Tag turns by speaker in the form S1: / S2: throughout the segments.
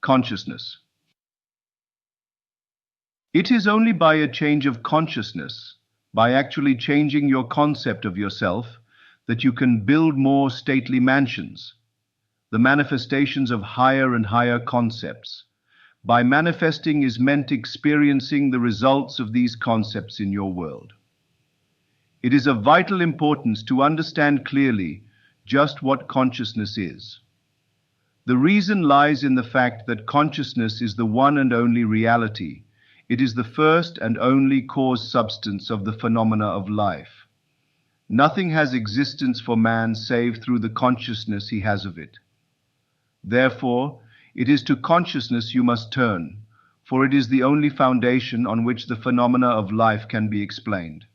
S1: Consciousness. It is only by a change of consciousness, by actually changing your concept of yourself, that you can build more stately mansions, the manifestations of higher and higher concepts. By manifesting is meant experiencing the results of these concepts in your world. It is of vital importance to understand clearly just what consciousness is. The reason lies in the fact that consciousness is the one and only reality. It is the first and only cause substance of the phenomena of life. Nothing has existence for man save through the consciousness he has of it. Therefore, it is to consciousness you must turn, for it is the only foundation on which the phenomena of life can be explained.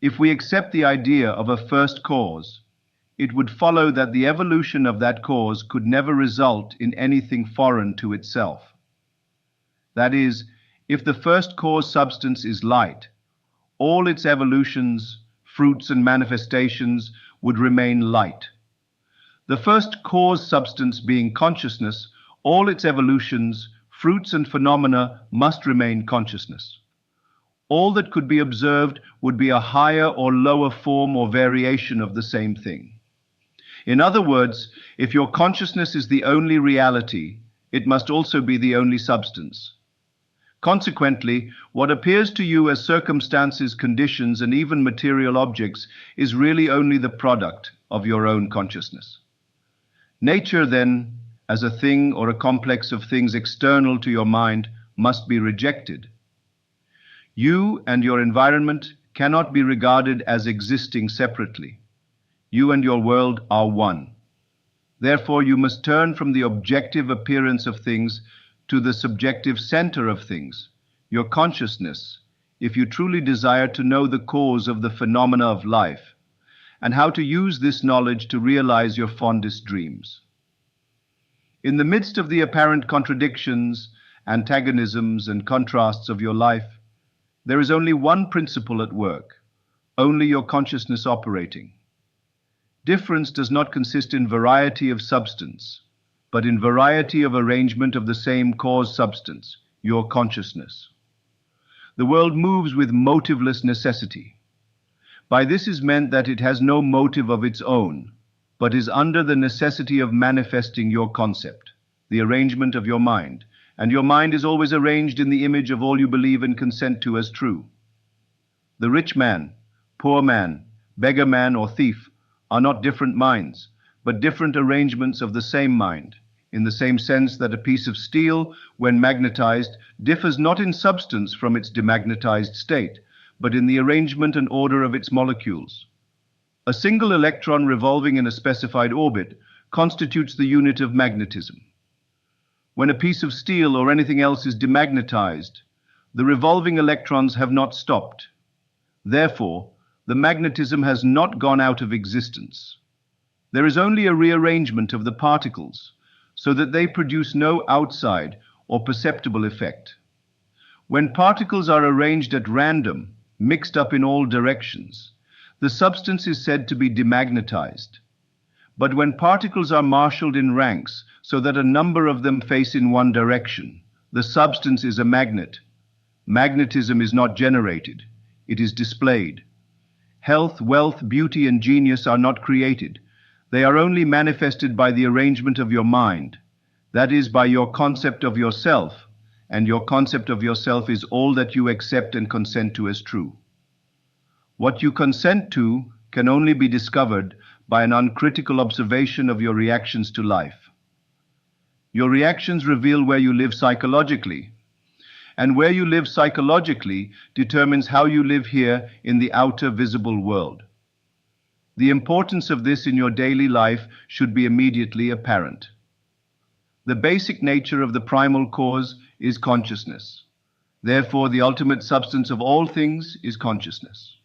S1: If we accept the idea of a first cause, it would follow that the evolution of that cause could never result in anything foreign to itself. That is, if the first cause substance is light, all its evolutions, fruits and manifestations would remain light. The first cause substance being consciousness, all its evolutions, fruits and phenomena must remain consciousness. All that could be observed would be a higher or lower form or variation of the same thing. In other words, if your consciousness is the only reality, it must also be the only substance. Consequently, what appears to you as circumstances, conditions, and even material objects is really only the product of your own consciousness. Nature, then, as a thing or a complex of things external to your mind, must be rejected. You and your environment cannot be regarded as existing separately. You and your world are one. Therefore, you must turn from the objective appearance of things to the subjective center of things, your consciousness, if you truly desire to know the cause of the phenomena of life, and how to use this knowledge to realize your fondest dreams. In the midst of the apparent contradictions, antagonisms, and contrasts of your life, there is only one principle at work, only your consciousness operating. Difference does not consist in variety of substance, but in variety of arrangement of the same cause substance, your consciousness. The world moves with motiveless necessity. By this is meant that it has no motive of its own, but is under the necessity of manifesting your concept, the arrangement of your mind, and your mind is always arranged in the image of all you believe and consent to as true. The rich man, poor man, beggar man, or thief are not different minds, but different arrangements of the same mind, in the same sense that a piece of steel, when magnetized, differs not in substance from its demagnetized state, but in the arrangement and order of its molecules. A single electron revolving in a specified orbit constitutes the unit of magnetism. When a piece of steel or anything else is demagnetized, the revolving electrons have not stopped. Therefore, the magnetism has not gone out of existence. There is only a rearrangement of the particles, so that they produce no outside or perceptible effect. When particles are arranged at random, mixed up in all directions, the substance is said to be demagnetized. But when particles are marshaled in ranks, so that a number of them face in one direction, the substance is a magnet. Magnetism is not generated, it is displayed. Health, wealth, beauty, and genius are not created. They are only manifested by the arrangement of your mind, that is, by your concept of yourself, and your concept of yourself is all that you accept and consent to as true. What you consent to can only be discovered by an uncritical observation of your reactions to life. Your reactions reveal where you live psychologically, and where you live psychologically determines how you live here in the outer visible world. The importance of this in your daily life should be immediately apparent. The basic nature of the primal cause is consciousness. Therefore, the ultimate substance of all things is consciousness.